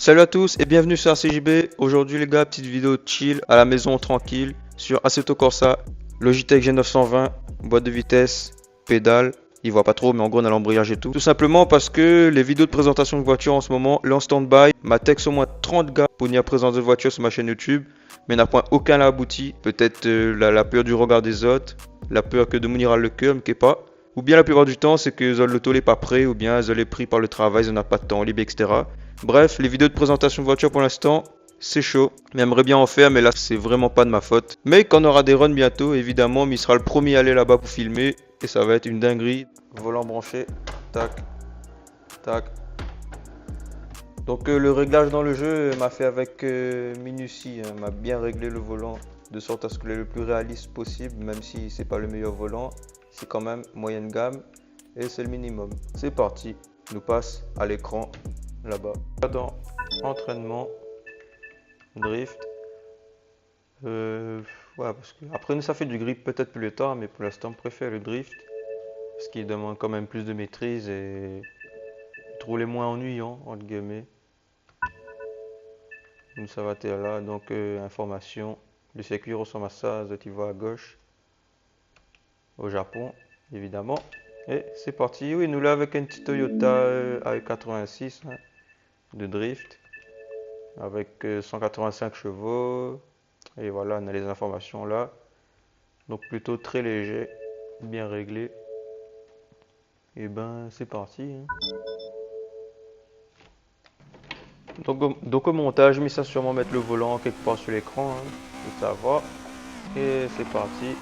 Salut à tous et bienvenue sur ACJB. Aujourd'hui les gars, petite vidéo chill à la maison tranquille sur Assetto Corsa, Logitech G920, boîte de vitesse, pédale. Il voit pas trop mais en gros on a l'embrayage et tout. Tout simplement parce que les vidéos de présentation de voiture en ce moment, là en stand-by, m'a texte au moins 30 gars pour venir présenter de voiture sur ma chaîne YouTube. Mais n'a point aucun là abouti. Peut-être la peur du regard des autres, la peur que de m'unir le cœur, mais pas. Ou bien la plupart du temps c'est que le taux n'est pas prêt, ou bien ils pris par le travail, ils n'ont pas de temps libre, etc. Bref, les vidéos de présentation de voiture pour l'instant, c'est chaud. J'aimerais bien en faire, mais là, c'est vraiment pas de ma faute. Mais quand on aura des runs bientôt, évidemment, il sera le premier à aller là-bas pour filmer. Et ça va être une dinguerie. Volant branché. Tac. Tac. Donc le réglage dans le jeu m'a fait avec minutie. M'a bien réglé le volant de sorte à ce qu'il est le plus réaliste possible. Même si c'est pas le meilleur volant. C'est quand même moyenne gamme. Et c'est le minimum. C'est parti. Nous passe à l'écran là-bas. Dans entraînement, drift. Ouais, parce que après ça fait du grip peut-être plus tard, mais pour l'instant, je préfère le drift parce qu'il demande quand même plus de maîtrise et je trouve les moins ennuyants entre guillemets. Donc ça va être là, donc information. Le circuit ressemble à ça, tu vois à gauche, au Japon, évidemment. Et c'est parti. Oui, nous là avec un petit Toyota AE86 hein, de drift. Avec 185 chevaux. Et voilà, on a les informations là. Donc plutôt très léger, bien réglé. Et ben c'est parti. Hein. Donc au montage, j'ai mis ça sûrement mettre le volant quelque part sur l'écran. Hein, pour savoir. Et c'est parti.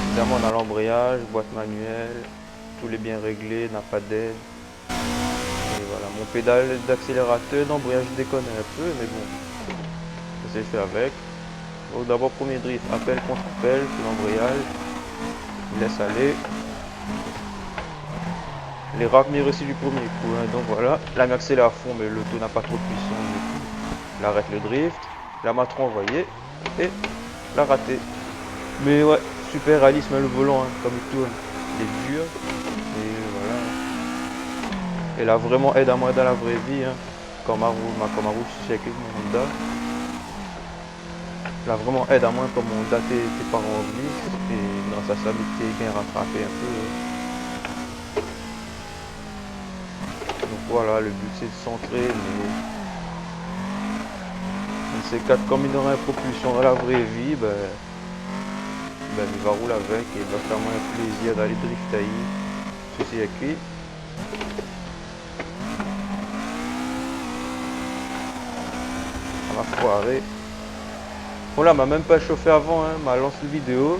Évidemment on a l'embrayage, boîte manuelle. Tout est bien réglé, n'a pas d'aide. Et voilà, mon pédale d'accélérateur, d'embrayage déconne un peu, mais bon, ça s'est fait avec. Donc d'abord premier drift, appel contre appel, puis l'embrayage, il laisse aller. Les rames aussi du premier coup, hein. Donc voilà, là il accélère à fond mais l'auto n'a pas trop de puissance du coup. Il arrête le drift, la m'a trop envoyé et l'a raté. Mais ouais, super réalisme hein, le volant, hein, comme il tourne, il est dur et voilà. Et là vraiment aide à moi dans la vraie vie, hein. Ma Kamaru, je suis avec mon Honda. Là vraiment aide à moi comme mon Honda tes parents en glisse et grâce à ça t'es bien rattrapé un peu. Donc voilà, le but c'est de centrer, mais ces quatre comme il aurait une propulsion dans la vraie vie, il va rouler avec et il va faire moins plaisir d'aller drifter sur ce circuit. On va foirer. Bon là, m'a même pas chauffé avant, hein, m'a lancé la vidéo,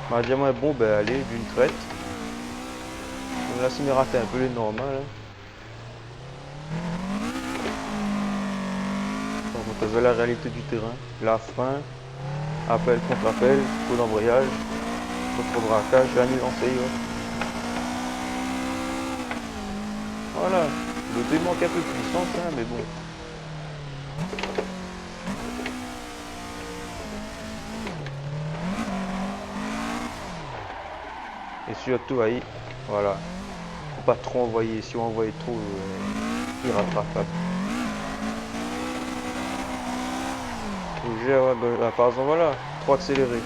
m'a dit bon allez d'une traite. Donc là, c'est m'est raté un peu les normal. Hein. Donc on la réalité du terrain, la fin, appel contre appel, coup d'embrayage, contre braquage, j'ai mis lancé. Voilà, le dé manque un peu de puissance, hein, mais bon. Et surtout, ahí, voilà, faut pas trop envoyer, si on envoie trop, irrattrapable. Ouais, par exemple, voilà, trop accéléré.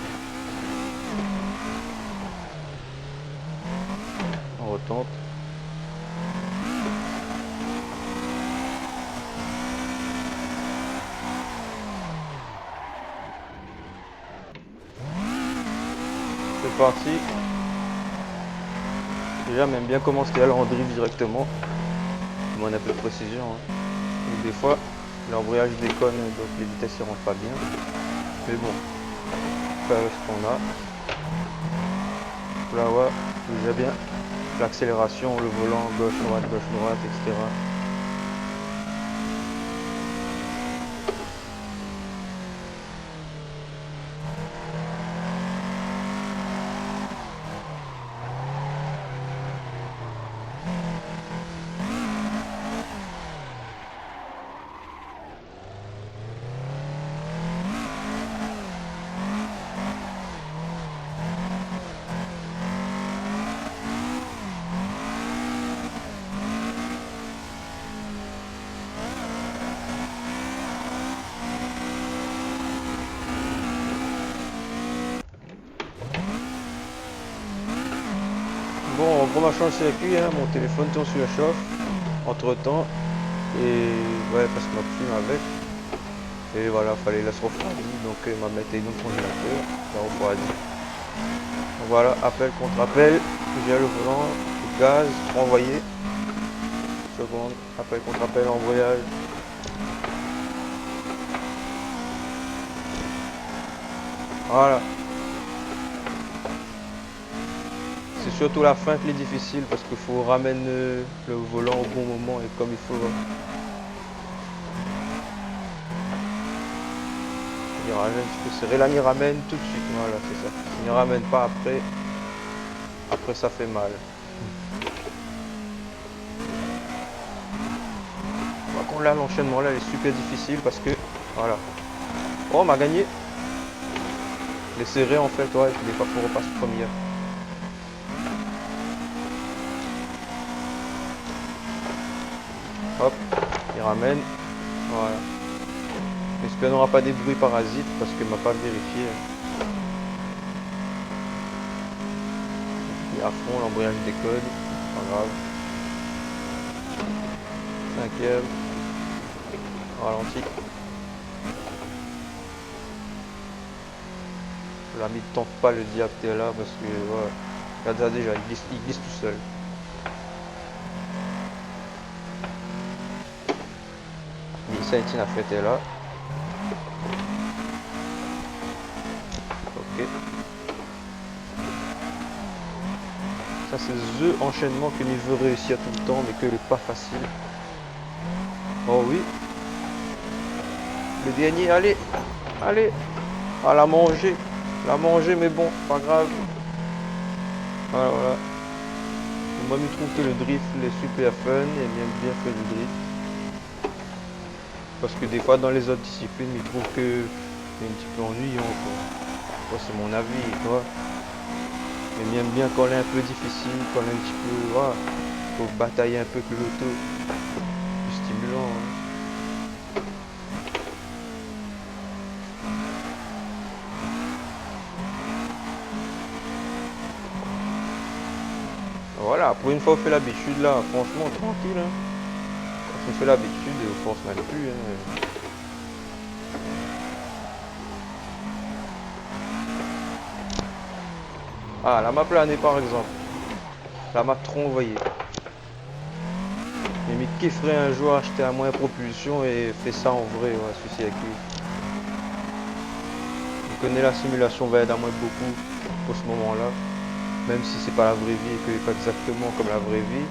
On retente. C'est parti. Déjà, même bien commencer à aller en drift directement. Moins un peu de précision. Hein. Donc, des fois, l'embrayage déconne, donc les vitesses ne rentrent pas bien. Mais bon, on fait avec ce qu'on a. Là, ouais, déjà bien. L'accélération, le volant, gauche, droite, etc. Bon, gros machin le circuit, hein, mon téléphone tourne sur la chauffe entre temps. Et ouais, parce que ma plume avec. Et voilà, fallait la se refroidir. Donc m'a mettre dans le congélateur. Ça refroidit. Donc voilà, appel contre appel. J'ai le volant, le gaz, renvoyé. Seconde, appel contre appel, embrayage. Voilà. C'est surtout la fin qui est difficile parce qu'il faut ramener le volant au bon moment et comme il faut. Il ramène un petit peu serré. Là, il ramène tout de suite. Voilà, c'est ça. Il ne ramène pas après. Après, ça fait mal. Par contre, là, l'enchaînement là, il est super difficile parce que. Voilà. Oh, on m'a gagné. Les serrés, en fait, ouais, des fois, faut repasser première. Hop, il ramène. Voilà. J'espère qu'il n'y aura pas des bruits parasites parce qu'il m'a pas vérifié. Il est à fond, l'embrayage décode. Pas grave. Cinquième. Ralenti. L'ami ne tente pas le diapté là parce que ouais, regarde ça déjà, il glisse tout seul. Saint-Étienne a fait là. Ok. Ça c'est the enchaînement que il veut réussir tout le temps mais que n'est pas facile. Oh oui. Le dernier, allez. Allez. Ah la manger. La manger mais bon, pas grave. Voilà, voilà. Moi je trouve que le drift est super fun et bien fait le drift. Parce que des fois dans les autres disciplines, je trouve que c'est un petit peu ennuyant quoi. C'est mon avis, quoi. Mais j'aime bien quand elle est un peu difficile, quand elle est un petit peu. Voilà, faut batailler un peu que l'auto. Plus stimulant. Hein. Voilà, pour une fois on fait l'habitude là, franchement tranquille. Hein. Quand on fait l'habitude, on force même plus. Hein. Ah, la map planée par exemple. La map trop envoyée. Mais qui ferait un jour acheter à moins propulsion et fait ça en vrai, ouais, celui-ci avec lui. Je connais la simulation va aider à moins beaucoup pour ce moment-là. Même si c'est pas la vraie vie et que pas exactement comme la vraie vie.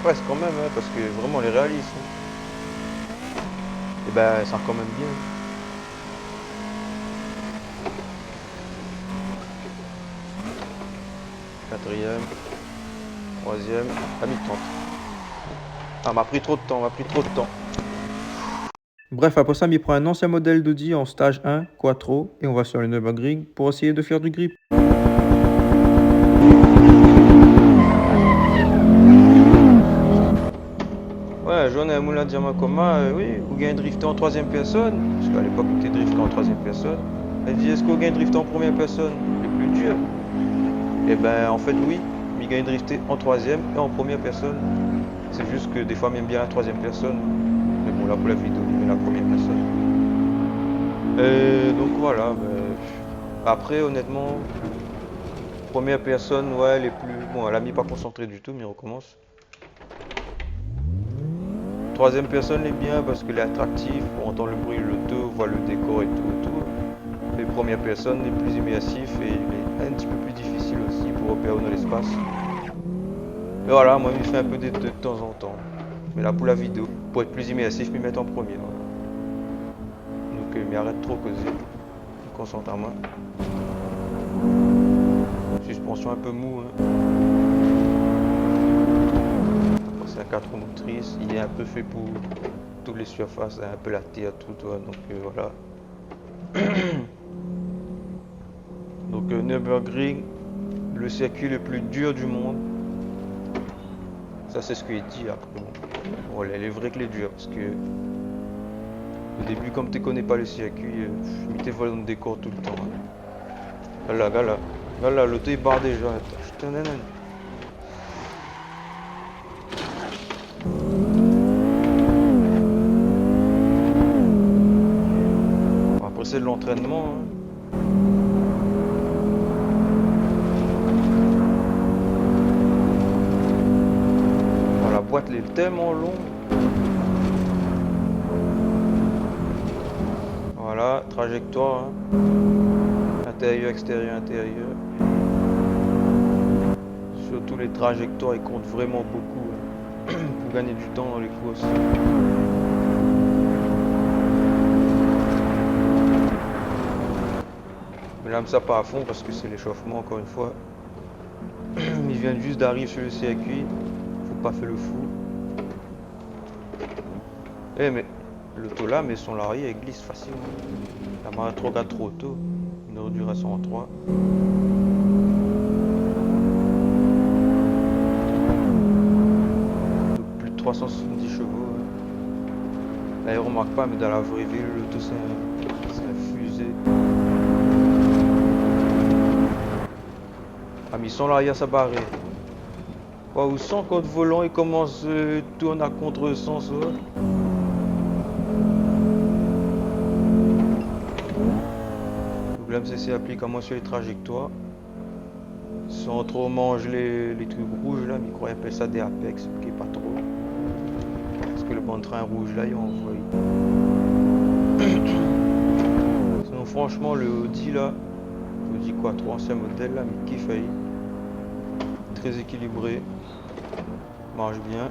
Presque quand même, hein, parce que vraiment les réalistes. Hein. Et ben ça quand même bien. Quatrième. Troisième. À mi-temps. Ah, m'a pris trop de temps, Bref, après ça, il prend un ancien modèle d'Audi en stage 1, Quattro, et on va sur le Nürburgring pour essayer de faire du grip. Ouais, Jaune a un moulin de diamant commun, oui, ou gagne drifter en troisième personne, parce qu'à l'époque, il était drifté en troisième personne. Elle dit, est-ce qu'on gagne drifter en première personne? Les plus durs. Et ben, en fait, oui, il gagne drifter en troisième et en première personne. C'est juste que des fois, même bien la troisième personne. Mais bon, là, pour la vidéo, il met la première personne. Donc voilà, après, honnêtement, première personne, ouais, elle est plus. Bon, elle a mis pas concentré du tout, mais on recommence. Troisième personne est bien parce qu'elle est attractive, on entend le bruit de l'auto, on voit le décor et tout. Et première personne est plus immersif et il est un petit peu plus difficile aussi pour opérer dans l'espace. Mais voilà, moi je fais un peu de temps en temps. Mais là pour la vidéo, pour être plus immersif, je me mets en premier. Voilà. Donc mais arrête trop causer. Je me concentre à moi. Suspension un peu mou. Hein. C'est un 4 roues motrices, il est un peu fait pour toutes les surfaces, un peu la terre, tout, donc voilà. Donc Nürburgring, le circuit le plus dur du monde. Ça c'est ce qu'il dit après. Bon, il est vrai que les dur parce que au début comme tu connais pas le circuit, je m'étais volé dans le décor tout le temps. Hein. Là, l'auto il barre déjà. l'entraînement. Hein. Oh, la boîte elle est tellement longue. Voilà, trajectoire. Hein. Intérieur, extérieur, intérieur. Surtout les trajectoires, ils comptent vraiment beaucoup hein, pour gagner du temps dans les courses. Mais là, ça pas à fond parce que c'est l'échauffement encore une fois. Ils viennent juste d'arriver sur le circuit. Faut pas faire le fou. Eh mais l'auto là, mais son lariat il glisse facilement. La marre trop regarde trop tôt. Une heure duration en 3. Plus de 370 chevaux. Hein. Là, il remarque pas, mais dans la vraie ville, l'auto c'est un fusée. Ah, mais son lariat ça barré. Waouh, sans code volant, il commence tourne à contre-sens. Ouais. L'MCC applique à moi sur les trajectoires. Sans trop manger les trucs rouges là, mais ils croient appeler ça des apex, qui est pas trop. Parce que le bon train rouge là, il envoie. Sinon franchement le Audi là, Audi Quattro ancien modèle là, mais qui faillit. Très équilibré. Marche bien.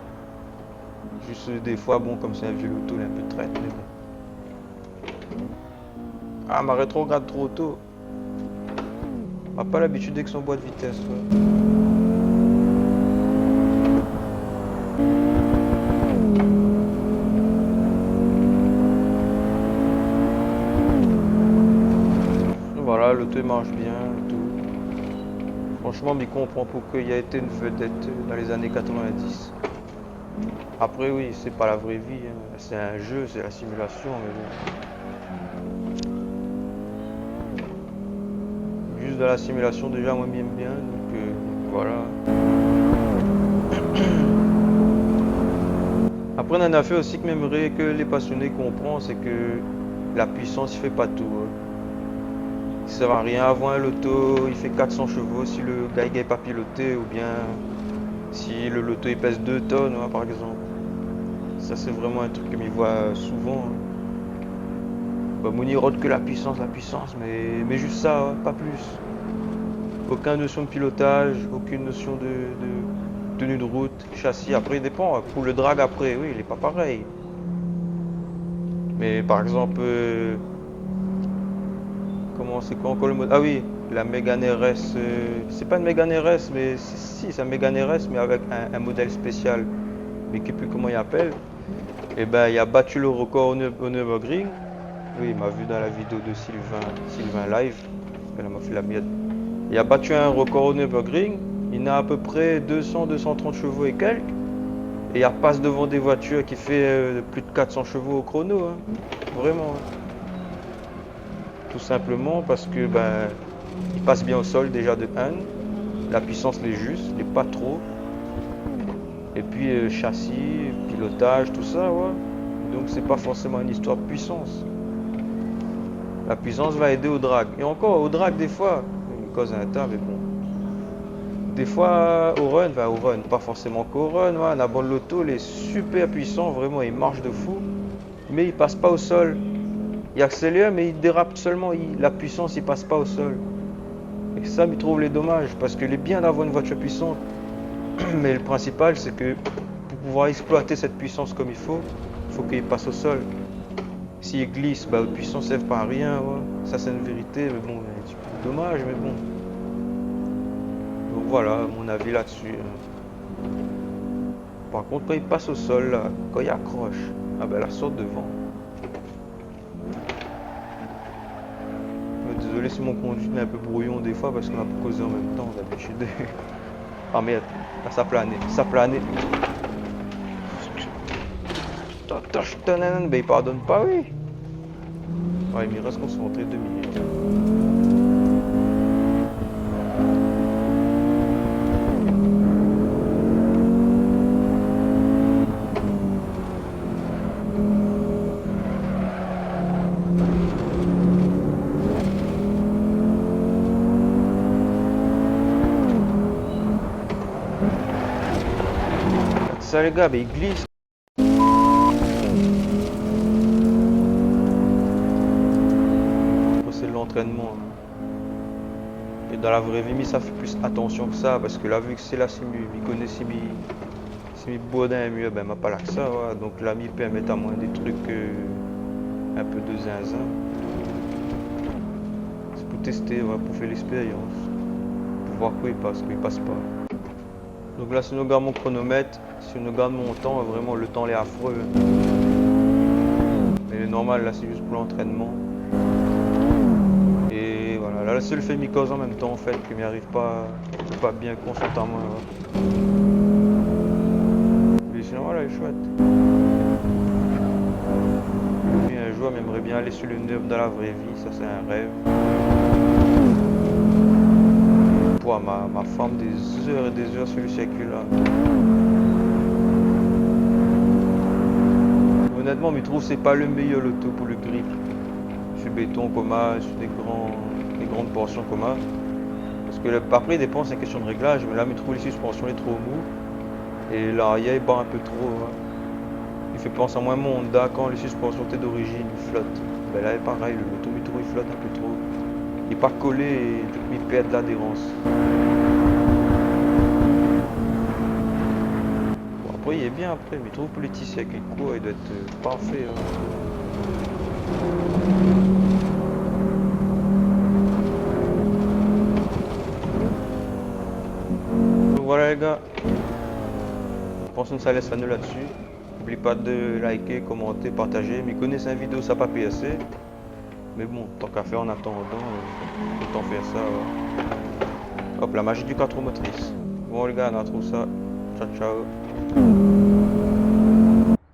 Juste des fois, bon, comme c'est un vieux auto, il est un peu traite, mais bon. Ah, ma rétrograde trop tôt. On n'a pas l'habitude avec son boîte de vitesse. Ouais. Voilà, l'auto marche bien et tout. Franchement, mais comprend pourquoi il a été une vedette dans les années 90. Après, oui, c'est pas la vraie vie. Hein. C'est un jeu, c'est la simulation, mais bon. Juste dans la simulation, déjà, moi, m'aime bien. Donc, voilà. Après, on en a fait aussi que m'aimerait que les passionnés comprennent, c'est que la puissance, il fait pas tout. Hein. Ça sert à rien, avoir un loto, il fait 400 chevaux si le gars n'est pas piloté ou bien si le loto il pèse 2 tonnes hein, par exemple. Ça c'est vraiment un truc que m'y voit souvent. Hein. Bah, Mouni rôde que la puissance, mais juste ça, hein, pas plus. Aucune notion de pilotage, aucune notion de tenue de route, châssis, après il dépend. Pour le drag après, oui, il est pas pareil. Mais par exemple... comment c'est quoi encore le mode? Ah oui, la Mégane RS. C'est pas une Mégane RS, mais si, c'est un Mégane RS, mais avec un modèle spécial. Mais qui plus comment il appelle. Et ben, il a battu le record au Nürburgring. Oui, il m'a vu dans la vidéo de Sylvain Live. Elle m'a fait la miette. Il a battu un record au Nürburgring. Il a à peu près 200-230 chevaux et quelques. Et il passe devant des voitures qui fait plus de 400 chevaux au chrono. Hein. Vraiment. Hein. Tout simplement parce que ben il passe bien au sol déjà de 1, la puissance est juste, il n'est pas trop. Et puis châssis, pilotage, tout ça, ouais. Donc c'est pas forcément une histoire de puissance. La puissance va aider au drag. Et encore au drag des fois, une cause à l'intérieur, mais bon. Des fois au run, pas forcément qu'au run, ouais, la bonne loto, il est super puissant, vraiment il marche de fou, mais il passe pas au sol. Il accélère mais il dérape seulement, la puissance il passe pas au sol. Et ça il trouve les dommages parce qu'il est bien d'avoir une voiture puissante. Mais le principal c'est que pour pouvoir exploiter cette puissance comme il faut qu'il passe au sol. S'il glisse, bah, haute puissance ne sert pas à rien. Ouais. Ça c'est une vérité, mais bon, c'est un peu dommage, mais bon. Donc voilà mon avis là-dessus. Par contre quand il passe au sol, là, quand il accroche, ah ben la sorte devant. Désolé si mon conduit est un peu brouillon des fois parce qu'on a causé en même temps d'habitude. Ah merde, là, ça planait. Mais il pardonne pas, oui. Ouais, il me reste concentré 2 minutes. ça les gars, mais il glisse. C'est l'entraînement. Et dans la vraie vie, ça fait plus attention que ça, parce que là, vu que c'est là, si il connaît si mes bodins mieux, ben m'a pas là que ça, ouais. Donc là, il permet à moins des trucs un peu de zinzin. C'est pour tester, ouais, pour faire l'expérience. Pour voir quoi il passe pas. Donc là, si on regarde mon chronomètre, si on regarde mon temps, vraiment le temps est affreux. Mais le normal, là, c'est juste pour l'entraînement. Et voilà, là, la seule fait mi-cause en même temps, en fait, que m'y arrive pas bien concentrer à moi. Ouais. Mais sinon, voilà, elle est chouette. Et un jour, j'aimerais bien aller sur le 9 dans la vraie vie, ça c'est un rêve. Pour ma femme des heures et des heures sur le circuit là. Honnêtement, je trouve que c'est pas le meilleur loto pour le grip. Sur béton coma, sur des grandes portions coma. Parce que après, il dépend, c'est une question de réglage. Mais là, je trouve les suspensions est trop mou. Et l'arrière, il bat un peu trop. Hein. Il fait penser à moi mon Honda quand les suspensions étaient d'origine, il flotte. Ben là, pareil, le moto, il flotte un peu trop. Il n'est pas collé et il perd de l'adhérence. Bon, après, il est bien après, mais je trouve pour les tissus avec les coups, il doit être parfait. Hein. Donc voilà les gars. Je pense que ça laisse la là-dessus. N'oublie pas de liker, commenter, partager. Mais connaissez une vidéo, ça n'a pas payé assez. Mais bon, tant qu'à faire en attendant, autant faire ça. Hop, la magie du 4 roues motrices. Bon les gars, on retrouve ça. Ciao, ciao.